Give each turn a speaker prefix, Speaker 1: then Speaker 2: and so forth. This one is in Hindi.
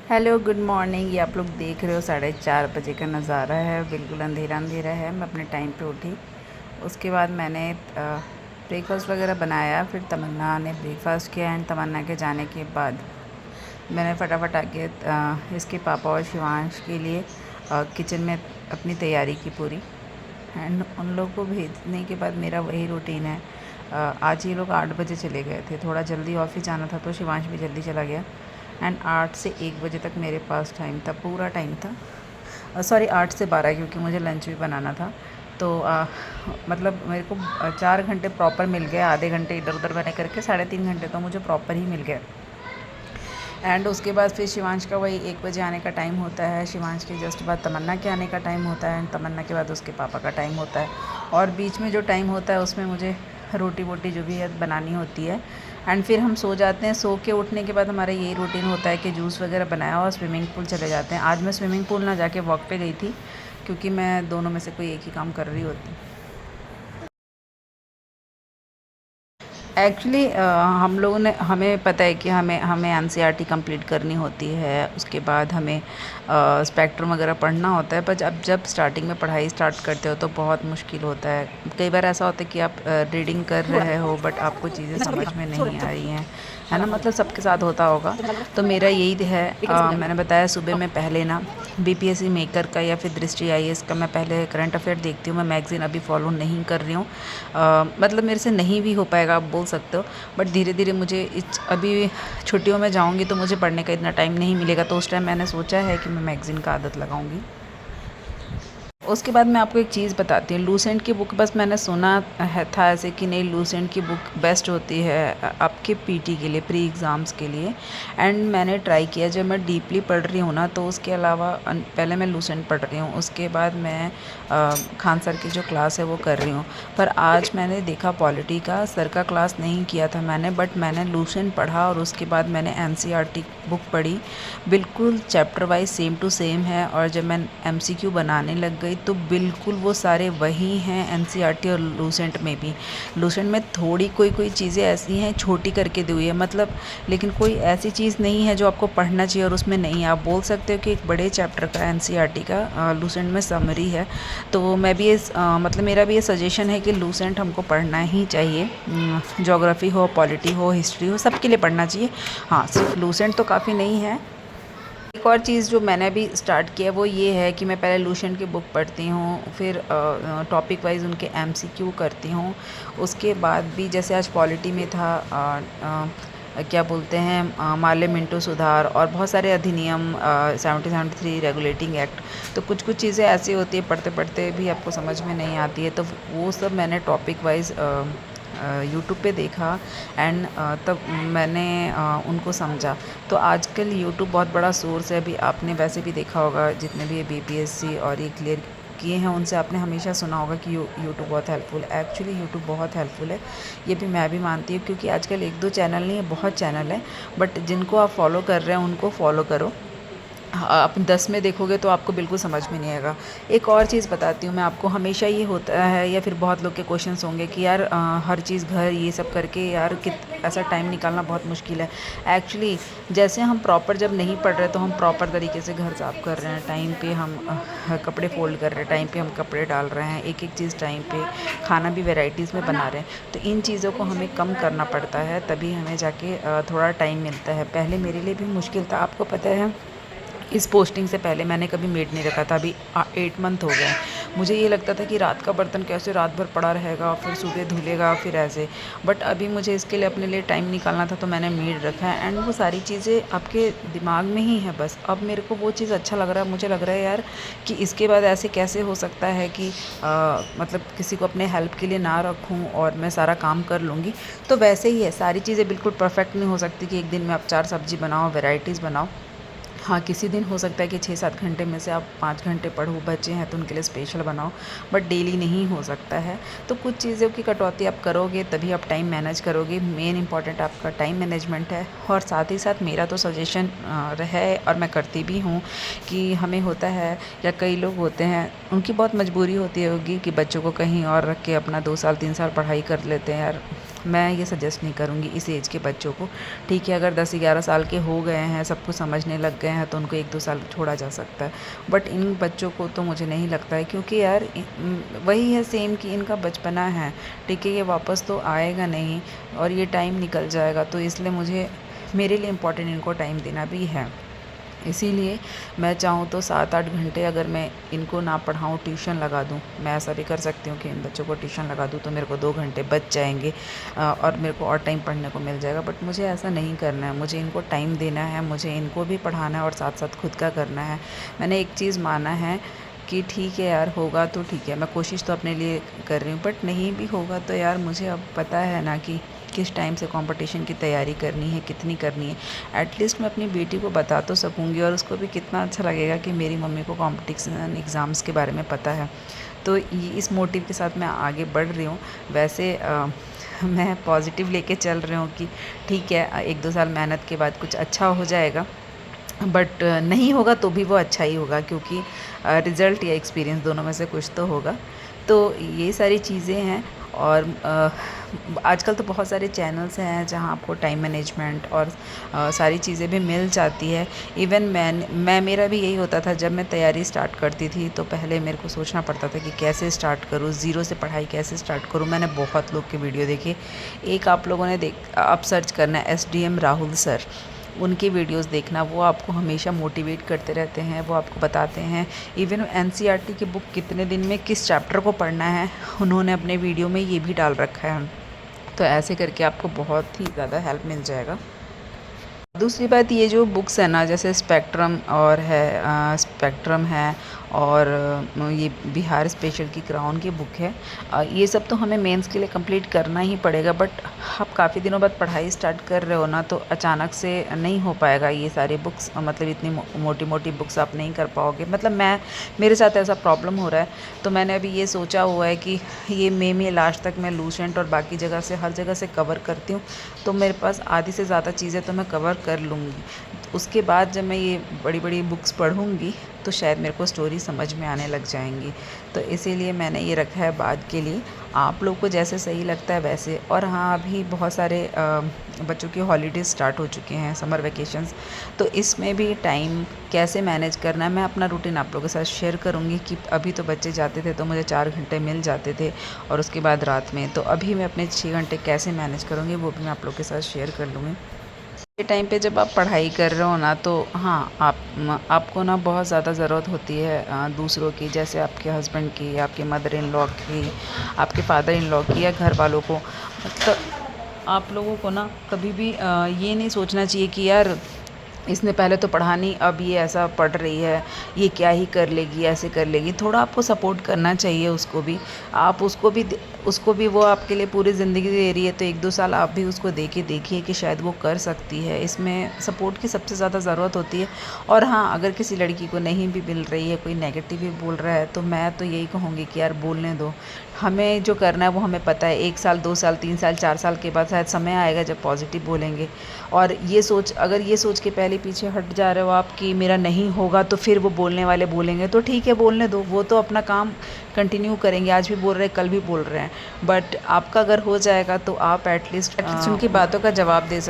Speaker 1: Hello good morning. ये आप लोग देख रहे हो 4:30 बजे का नज़ारा है। बिल्कुल अंधेरा अंधेरा है। मैं अपने टाइम पे उठी। उसके बाद मैंने ब्रेकफास्ट वगैरह बनाया। फिर तमन्ना ने ब्रेकफास्ट किया एंड तमन्ना के जाने के बाद मैंने फटाफट आके इसके पापा और शिवांश के लिए किचन में अपनी तैयारी की पूरी। एंड उन लोग को भेजने के बाद मेरा वही रूटीन है। आज ये लोग 8 बजे चले गए थे। थोड़ा जल्दी ऑफिस जाना था तो शिवांश भी जल्दी चला गया। एंड 8 से 1 बजे तक मेरे पास टाइम था, पूरा टाइम था। सॉरी 8 से 12, क्योंकि मुझे लंच भी बनाना था। तो मतलब मेरे को 4 घंटे प्रॉपर मिल गए। आधे घंटे इधर उधर बने करके 3.5 घंटे तो मुझे प्रॉपर ही मिल गए। एंड उसके बाद फिर शिवांश का वही 1 बजे आने का टाइम होता है। शिवांश के जस्ट बाद तमन्ना के आने का टाइम होता है एंड तमन्ना के बाद उसके पापा का टाइम होता है। और बीच में जो टाइम होता है उसमें मुझे रोटी वोटी जो भी है बनानी होती है। एंड फिर हम सो जाते हैं। सो के उठने के बाद हमारा यही रूटीन होता है कि जूस वगैरह बनाया और स्विमिंग पूल चले जाते हैं। आज मैं स्विमिंग पूल ना जाके वॉक पे गई थी, क्योंकि मैं दोनों में से कोई एक ही काम कर रही होती। एक्चुअली हम लोगों ने हमें पता है कि हमें हमें एनसीईआरटी कंप्लीट करनी होती है। उसके बाद हमें स्पेक्ट्रम वगैरह पढ़ना होता है। पर जब स्टार्टिंग में पढ़ाई स्टार्ट करते हो तो बहुत मुश्किल होता है। कई बार ऐसा होता है कि आप रीडिंग कर रहे हो बट आपको चीज़ें समझ में नहीं आ रही हैं, है ना। मतलब सबके साथ होता होगा। तो मेरा यही है। मैंने बताया सुबह में पहले ना बीपीएससी मेकर का या फिर दृष्टि आईएएस का मैं पहले करंट अफेयर देखती हूँ। मैं मैगज़ीन अभी फॉलो नहीं कर रही हूँ। मतलब मेरे से नहीं भी हो पाएगा, आप बोल सकते हो। बट धीरे धीरे मुझे अभी छुट्टियों में जाऊँगी तो मुझे पढ़ने का इतना टाइम नहीं मिलेगा। तो उस टाइम मैंने सोचा है कि मैं मैगज़ीन का आदत लगाऊँगी। उसके बाद मैं आपको एक चीज़ बताती हूँ। लूसेंट की बुक बस मैंने सुना है था ऐसे कि नहीं, लूसेंट की बुक बेस्ट होती है आपके पीटी के लिए, प्री एग्ज़ाम्स के लिए। एंड मैंने ट्राई किया। जब मैं डीपली पढ़ रही हूँ ना तो उसके अलावा पहले मैं लूसेंट पढ़ रही हूँ, उसके बाद मैं खान सर की जो क्लास है वो कर रही हूँ। पर आज मैंने देखा पॉलिटी का सर का क्लास नहीं किया था मैंने, बट मैंने लूसेंट पढ़ा और उसके बाद मैंने एनसीईआरटी बुक पढ़ी। बिल्कुल chapter wise same to same है। और जब मैं एमसीक्यू बनाने लग गई तो बिल्कुल वो सारे वही हैं एनसीईआरटी और लूसेंट में भी। लूसेंट में थोड़ी कोई कोई चीज़ें ऐसी हैं छोटी करके दी हुई है, मतलब लेकिन कोई ऐसी चीज़ नहीं है जो आपको पढ़ना चाहिए और उसमें नहीं है। आप बोल सकते हो कि एक बड़े चैप्टर का एनसीईआरटी का लूसेंट में समरी है। तो मैं भी मतलब मेरा भी ये सजेशन है कि लूसेंट हमको पढ़ना ही चाहिए। ज्योग्राफी हो, पॉलिटी हो, हिस्ट्री हो, सबके लिए पढ़ना चाहिए। हाँ, सिर्फ लूसेंट तो काफ़ी नहीं है। एक और चीज़ जो मैंने अभी स्टार्ट किया वो ये है कि मैं पहले लूसेंट की बुक पढ़ती हूँ, फिर टॉपिक वाइज उनके एमसीक्यू करती हूँ। उसके बाद भी जैसे आज पॉलिटी में था क्या बोलते हैं माल्य मिंटो सुधार और बहुत सारे अधिनियम 1773 रेगुलेटिंग एक्ट। तो कुछ कुछ चीज़ें ऐसी होती है पढ़ते पढ़ते भी आपको समझ में नहीं आती है, तो वो सब मैंने टॉपिक वाइज यूट्यूब पे देखा। एंड तब मैंने उनको समझा। तो आजकल यूट्यूब बहुत बड़ा सोर्स है। अभी आपने वैसे भी देखा होगा जितने भी बीपीएससी और ये क्लियर किए हैं उनसे आपने हमेशा सुना होगा कि यूट्यूब बहुत हेल्पफुल है। एक्चुअली यूट्यूब बहुत हेल्पफुल है, ये भी मैं भी मानती हूँ, क्योंकि आजकल एक दो चैनल नहीं है, बहुत चैनल है। बट जिनको आप फॉलो कर रहे हैं उनको फॉलो करो। आप 10 में देखोगे तो आपको बिल्कुल समझ में नहीं आएगा। एक और चीज़ बताती हूँ मैं आपको। हमेशा ये होता है या फिर बहुत लोग के क्वेश्चंस होंगे कि यार हर चीज़ घर ये सब करके यार ऐसा टाइम निकालना बहुत मुश्किल है। एक्चुअली जैसे हम प्रॉपर जब नहीं पढ़ रहे तो हम प्रॉपर तरीके से घर साफ़ कर रहे हैं, टाइम पे हम कपड़े फोल्ड कर रहे हैं, टाइम पे हम कपड़े डाल रहे हैं, एक एक चीज़ टाइम पे, खाना भी वेराइटीज़ में बना रहे हैं। तो इन चीज़ों को हमें कम करना पड़ता है, तभी हमें जाके थोड़ा टाइम मिलता है। पहले मेरे लिए भी मुश्किल था, आपको पता है। इस पोस्टिंग से पहले मैंने कभी मेड नहीं रखा था। अभी 8 मंथ हो गए। मुझे ये लगता था कि रात का बर्तन कैसे रात भर पड़ा रहेगा, फिर सुबह धुलेगा, फिर ऐसे। बट अभी मुझे इसके लिए अपने लिए टाइम निकालना था तो मैंने मेड रखा है। एंड वो सारी चीज़ें आपके दिमाग में ही है बस। अब मेरे को वो चीज़ अच्छा लग रहा है। मुझे लग रहा है यार कि इसके बाद ऐसे कैसे हो सकता है कि मतलब किसी को अपने हेल्प के लिए ना रखूँ और मैं सारा काम कर लूँगी। तो वैसे ही है, सारी चीज़ें बिल्कुल परफेक्ट नहीं हो सकती कि एक दिन में आप 4 सब्ज़ी बनाओ, वेराइटीज़ बनाओ। हाँ, किसी दिन हो सकता है कि 6-7 घंटे में से आप 5 घंटे पढ़ो, बच्चे हैं तो उनके लिए स्पेशल बनाओ, बट डेली नहीं हो सकता है। तो कुछ चीज़ों की कटौती आप करोगे तभी आप टाइम मैनेज करोगे। मेन इंपॉर्टेंट आपका टाइम मैनेजमेंट है। और साथ ही साथ मेरा तो सजेशन है और मैं करती भी हूँ कि हमें होता है या कई लोग होते हैं उनकी बहुत मजबूरी होती होगी कि बच्चों को कहीं और रख के अपना 2 साल 3 साल पढ़ाई कर लेते हैं यार। मैं ये सजेस्ट नहीं करूँगी इस एज के बच्चों को। ठीक है, अगर 10-11 साल के हो गए हैं, सब कुछ समझने लग गए हैं, तो उनको 1-2 साल छोड़ा जा सकता है। बट इन बच्चों को तो मुझे नहीं लगता है, क्योंकि यार वही है सेम कि इनका बचपना है, ठीक है, ये वापस तो आएगा नहीं और ये टाइम निकल जाएगा। तो इसलिए मेरे लिए इम्पोर्टेंट इनको टाइम देना भी है। इसीलिए मैं चाहूँ तो 7-8 घंटे अगर मैं इनको ना पढ़ाऊँ, ट्यूशन लगा दूँ, मैं ऐसा भी कर सकती हूँ कि इन बच्चों को ट्यूशन लगा दूँ तो मेरे को 2 घंटे बच जाएंगे और मेरे को और टाइम पढ़ने को मिल जाएगा। बट मुझे ऐसा नहीं करना है, मुझे इनको टाइम देना है, मुझे इनको भी पढ़ाना है और साथ साथ खुद का करना है। मैंने एक चीज़ माना है कि ठीक है यार, होगा तो ठीक है, मैं कोशिश तो अपने लिए कर रही हूँ, बट नहीं भी होगा तो यार मुझे अब पता है ना कि किस टाइम से कंपटीशन की तैयारी करनी है, कितनी करनी है। एटलीस्ट मैं अपनी बेटी को बता तो सकूँगी और उसको भी कितना अच्छा लगेगा कि मेरी मम्मी को कंपटीशन एग्ज़ाम्स के बारे में पता है। तो ये इस मोटिव के साथ मैं आगे बढ़ रही हूँ। वैसे मैं पॉजिटिव लेके चल रही हूँ कि ठीक है, 1-2 साल मेहनत के बाद कुछ अच्छा हो जाएगा। बट नहीं होगा तो भी वो अच्छा ही होगा, क्योंकि रिज़ल्ट या एक्सपीरियंस दोनों में से कुछ तो होगा। तो ये सारी चीज़ें हैं। और आजकल तो बहुत सारे चैनल्स हैं जहाँ आपको टाइम मैनेजमेंट और सारी चीज़ें भी मिल जाती है। इवन मेरा भी यही होता था, जब मैं तैयारी स्टार्ट करती थी तो पहले मेरे को सोचना पड़ता था कि कैसे स्टार्ट करूँ, ज़ीरो से पढ़ाई कैसे स्टार्ट करूँ। मैंने बहुत लोग के वीडियो देखे। एक आप लोगों ने आप सर्च करना है SDM राहुल सर, उनकी वीडियोस देखना, वो आपको हमेशा मोटिवेट करते रहते हैं। वो आपको बताते हैं इवन NCERT की बुक कितने दिन में किस चैप्टर को पढ़ना है, उन्होंने अपने वीडियो में ये भी डाल रखा है। तो ऐसे करके आपको बहुत ही ज़्यादा हेल्प मिल जाएगा। दूसरी बात, ये जो बुक्स है ना, जैसे स्पेक्ट्रम है और ये बिहार स्पेशल की क्राउन की बुक है, ये सब तो हमें मेंस के लिए कंप्लीट करना ही पड़ेगा। बट आप काफ़ी दिनों बाद पढ़ाई स्टार्ट कर रहे हो ना, तो अचानक से नहीं हो पाएगा ये सारी बुक्स, मतलब इतनी मोटी मोटी बुक्स आप नहीं कर पाओगे। मतलब मेरे साथ ऐसा प्रॉब्लम हो रहा है, तो मैंने अभी ये सोचा हुआ है कि ये मई में लास्ट तक मैं लूसेंट और बाकी जगह से हर जगह से कवर करती हूँ, तो मेरे पास आधी से ज़्यादा चीज़ें तो मैं कवर कर लूँगी। उसके बाद जब मैं ये बड़ी बड़ी बुक्स पढ़ूँगी तो शायद मेरे को स्टोरी समझ में आने लग जाएंगी। तो इसीलिए मैंने ये रखा है बाद के लिए, आप लोग को जैसे सही लगता है वैसे। और हाँ, अभी बहुत सारे बच्चों के हॉलीडेज स्टार्ट हो चुके हैं, समर वेकेशंस, तो इसमें भी टाइम कैसे मैनेज करना है, मैं अपना रूटीन आप लोगों के साथ शेयर करूँगी। कि अभी तो बच्चे जाते थे तो मुझे 4 घंटे मिल जाते थे और उसके बाद रात में, तो अभी मैं अपने 6 घंटे कैसे मैनेज करूँगी वो भी मैं आप लोग के साथ शेयर कर लूँगी। ये टाइम पे जब आप पढ़ाई कर रहे हो ना, तो हाँ, आपको ना बहुत ज़्यादा ज़रूरत होती है दूसरों की, जैसे आपके हस्बैंड की, आपके मदर इन लॉ की, आपके फादर इन लॉ की, या घर वालों को। मतलब आप लोगों को ना कभी भी ये नहीं सोचना चाहिए कि यार इसने पहले तो पढ़ा नहीं, अब ये ऐसा पढ़ रही है, ये क्या ही कर लेगी, ऐसे कर लेगी। थोड़ा आपको सपोर्ट करना चाहिए उसको भी। आप उसको भी वो आपके लिए पूरी ज़िंदगी दे रही है, तो 1-2 साल आप भी उसको दे के देखिए कि शायद वो कर सकती है। इसमें सपोर्ट की सबसे ज़्यादा ज़रूरत होती है। और हाँ, अगर किसी लड़की को नहीं भी मिल रही है, कोई नेगेटिव भी बोल रहा है, तो मैं तो यही कहूँगी कि यार बोलने दो। हमें जो करना है वो हमें पता है। 1 साल, 2 साल, 3 साल, 4 साल के बाद शायद समय आएगा जब पॉजिटिव बोलेंगे। और अगर ये सोच के पहले पीछे हट जा रहे हो आप कि मेरा नहीं होगा, तो फिर वो बोलने वाले बोलेंगे, तो ठीक है, बोलने दो। वो तो अपना काम कंटिन्यू करेंगे, आज भी बोल रहे हैं, कल भी बोल रहे हैं। बट आपका अगर हो जाएगा तो आप एटलीस्ट उनकी बातों का जवाब दे सकते